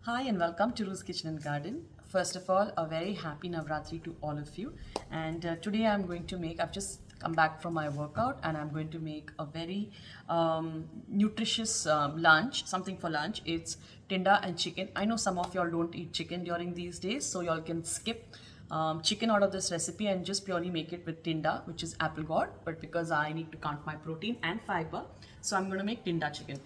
Hi and welcome to Ru's Kitchen and Garden. First of all, a very happy Navratri to all of you. And today I'm going to make, I've just come back from my workout and I'm going to make a very nutritious lunch, something for lunch. It's tinda and chicken. I know some of y'all don't eat chicken during these days, so y'all can skip chicken out of this recipe and just purely make it with tinda, which is apple gourd. But because I need to count my protein and fiber, so I'm going to make tinda chicken.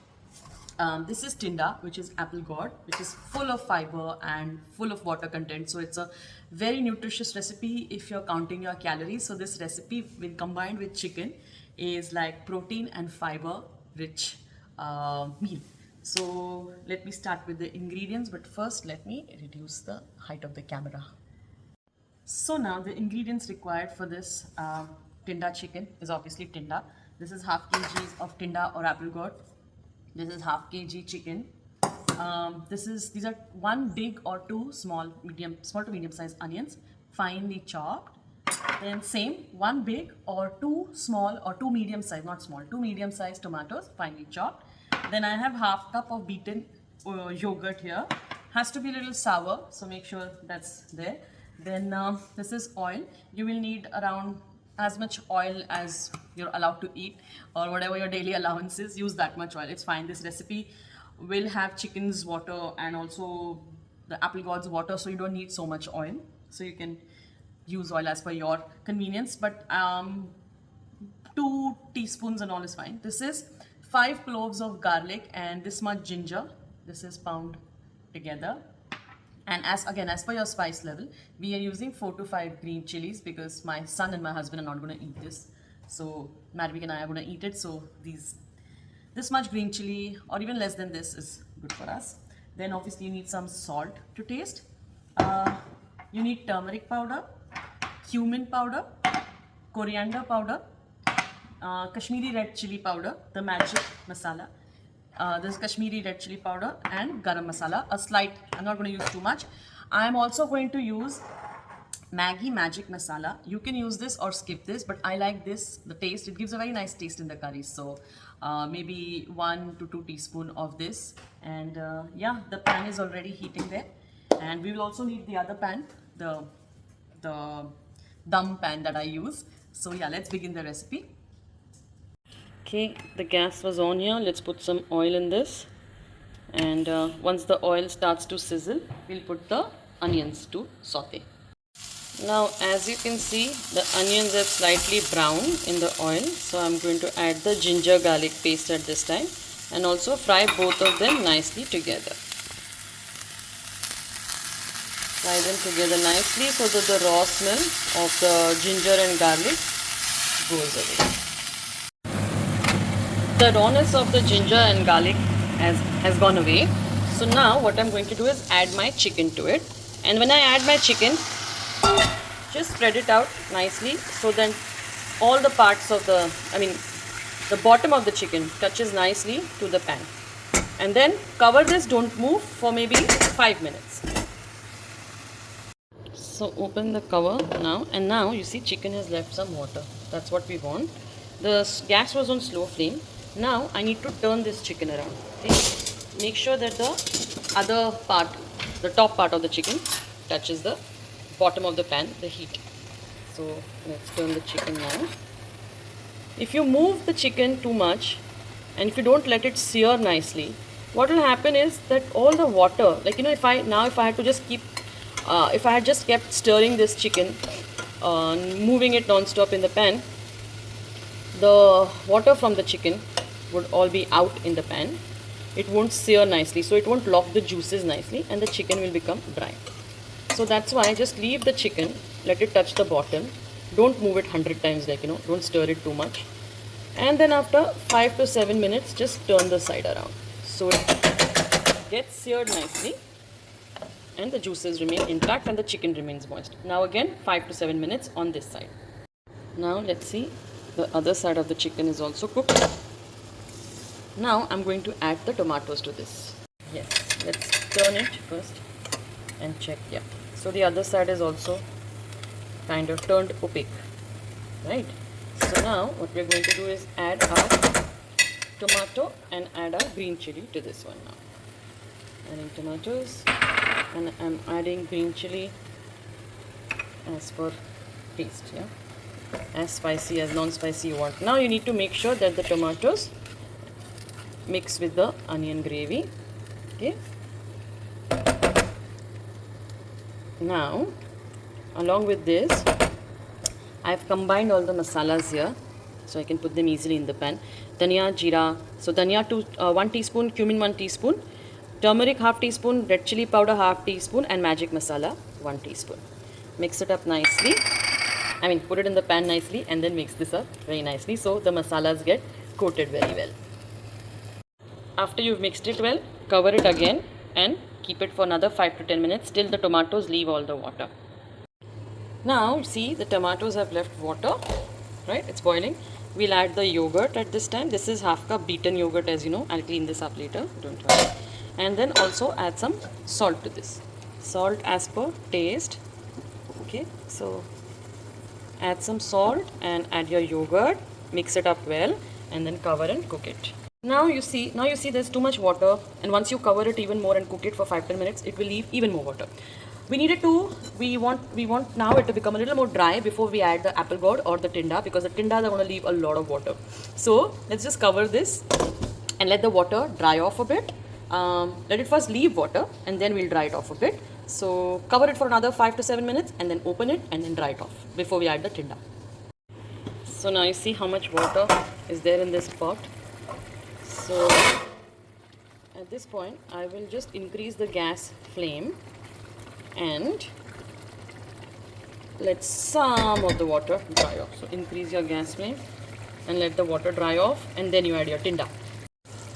This is tinda, which is apple gourd, which is full of fiber and full of water content. So it's a very nutritious recipe if you're counting your calories. So this recipe, when combined with chicken, is like protein and fiber rich meal. So let me start with the ingredients, but first let me reduce the height of the camera. So now the ingredients required for this tinda chicken is obviously tinda. This is half kg of tinda or apple gourd. This is half kg chicken. These are one big or two small to medium sized onions, finely chopped. Then same, one big or two small or two medium sized, not small, two medium sized tomatoes, finely chopped. Then I have half cup of beaten yogurt here. Has to be a little sour, so make sure that's there. Then this is oil. You will need around as much oil as you're allowed to eat, or whatever your daily allowance is. Use that much oil, it's fine. This recipe will have chicken's water and also the apple gourd's water, so you don't need so much oil, so you can use oil as per your convenience, but 2 teaspoons and all is fine. This is 5 cloves of garlic and this much ginger. This is pound together. And as per your spice level, we are using 4 to 5 green chilies because my son and my husband are not going to eat this. So Madhvik and I are going to eat it. So this much green chili or even less than this is good for us. Then obviously you need some salt to taste. You need turmeric powder, cumin powder, coriander powder, Kashmiri red chili powder, the magic masala. This is Kashmiri red chili powder and garam masala, a slight. I'm not going to use too much. I'm also going to use Maggi magic masala. You can use this or skip this, but I like this, the taste. It gives a very nice taste in the curry. So maybe 1 to 2 teaspoon of this. And yeah, the pan is already heating there. And we will also need the other pan, the dum pan that I use. So yeah, let's begin the recipe. Okay, the gas was on here. Let's put some oil in this. And once the oil starts to sizzle, we'll put the onions to saute. Now, as you can see, the onions are slightly brown in the oil. So I'm going to add the ginger garlic paste at this time and also fry both of them nicely together. Fry them together nicely so that the raw smell of the ginger and garlic goes away. The rawness of the ginger and garlic has gone away. So now what I'm going to do is add my chicken to it. And when I add my chicken, just spread it out nicely so that all the parts of the bottom of the chicken touches nicely to the pan. And then cover this, don't move for maybe 5 minutes. So open the cover now, and now you see chicken has left some water. That's what we want. The gas was on slow flame. Now I need to turn this chicken around. See? Make sure that the other part, the top part of the chicken touches the bottom of the pan, the heat. So let's turn the chicken now. If you move the chicken too much and if you don't let it sear nicely, what will happen is that all the water, like if I had to just keep, if I had just kept stirring this chicken, moving it non-stop in the pan, the water from the chicken would all be out in the pan. It won't sear nicely, so it won't lock the juices nicely and the chicken will become dry. So that's why just leave the chicken, let it touch the bottom. Don't move it 100 times, don't stir it too much. And then after 5 to 7 minutes, just turn the side around. So it gets seared nicely and the juices remain intact and the chicken remains moist. Now again 5 to 7 minutes on this side. Now let's see, the other side of the chicken is also cooked. Now I'm going to add the tomatoes to this. Yes, let's turn it first and check. Yeah, so the other side is also kind of turned opaque, right? So now what we're going to do is add our tomato and add our green chili to this one now. Adding tomatoes, and I'm adding green chili as per taste. Yeah, as spicy as non-spicy you want. Now you need to make sure that the tomatoes mix with the onion gravy. Okay. Now, along with this, I've combined all the masalas here, so I can put them easily in the pan. Dhania, jeera. So dhania 1 teaspoon, cumin 1 teaspoon, turmeric half teaspoon, red chili powder half teaspoon, and magic masala 1 teaspoon. Mix it up nicely. I mean, put it in the pan nicely, and then mix this up very nicely so the masalas get coated very well. After you've mixed it well, cover it again and keep it for another 5 to 10 minutes till the tomatoes leave all the water. Now see, the tomatoes have left water, right? It's boiling. We'll add the yogurt at this time. This is half cup beaten yogurt, as you know. I'll clean this up later, don't worry. And then also add some salt to this. Salt as per taste. Okay, so add some salt and add your yogurt, mix it up well, and then cover and cook it. Now you see there's too much water, and once you cover it even more and cook it for 5-10 minutes, it will leave even more water. We want now it to become a little more dry before we add the apple gourd or the tinda, because the tindas are going to leave a lot of water. So let's just cover this and let the water dry off a bit. Let it first leave water and then we'll dry it off a bit. So cover it for another 5 to 7 minutes and then open it and then dry it off before we add the tinda. So now you see how much water is there in this pot. So at this point I will just increase the gas flame and let some of the water dry off. So increase your gas flame and let the water dry off, and then you add your tinda.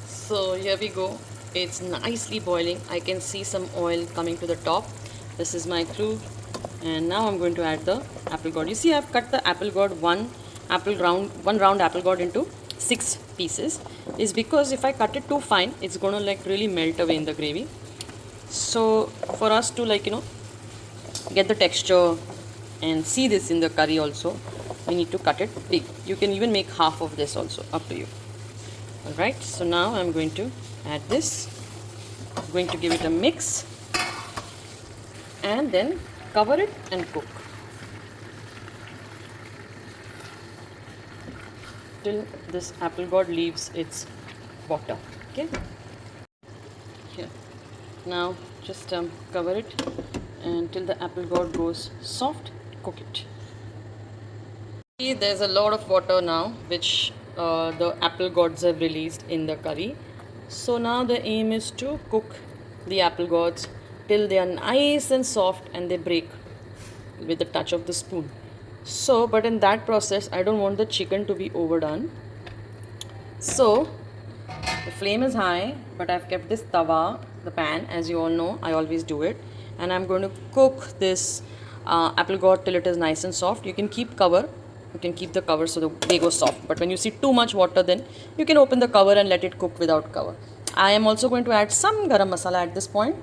So here we go. It's nicely boiling. I can see some oil coming to the top. This is my clue. And now I'm going to add the apple gourd. You see, I've cut the apple gourd, one round apple gourd into 6 pieces. Is because if I cut it too fine, it's going to like really melt away in the gravy. So for us to get the texture and see this in the curry also, we need to cut it big. You can even make half of this also, up to you. Alright, so now I'm going to add this. I'm going to give it a mix and then cover it and cook till this apple gourd leaves its water. Okay, here. Now just cover it until the apple gourd goes soft. Cook it. See, there's a lot of water now which the apple gourds have released in the curry. So now the aim is to cook the apple gourds till they are nice and soft and they break with the touch of the spoon. So, but in that process, I don't want the chicken to be overdone. So the flame is high, but I've kept this tawa, the pan, as you all know, I always do it. And I'm going to cook this apple gourd till it is nice and soft. You can keep cover. You can keep the cover so they go soft. But when you see too much water, then you can open the cover and let it cook without cover. I am also going to add some garam masala at this point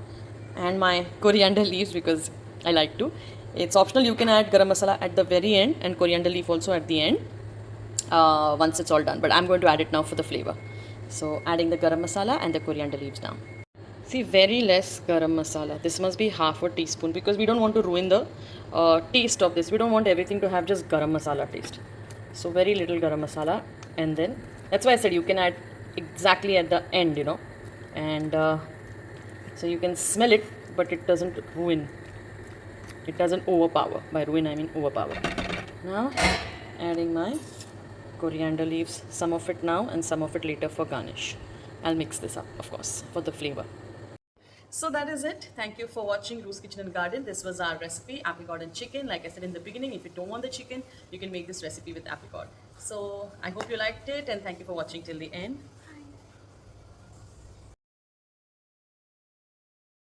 and my coriander leaves because I like to. It's optional. You can add garam masala at the very end and coriander leaf also at the end once it's all done. But I'm going to add it now for the flavor. So adding the garam masala and the coriander leaves now. See, very less garam masala. This must be half a teaspoon because we don't want to ruin the taste of this. We don't want everything to have just garam masala taste. So very little garam masala, and then that's why I said you can add exactly at the end, and so you can smell it, but it doesn't ruin. It doesn't overpower. By ruin, I mean overpower. Now adding my coriander leaves, some of it now and some of it later for garnish. I'll mix this up, of course, for the flavor. So that is it. Thank you for watching Ru's Kitchen and Garden. This was our recipe, apple gourd and chicken. Like I said in the beginning, if you don't want the chicken, you can make this recipe with apple gourd. So I hope you liked it and thank you for watching till the end.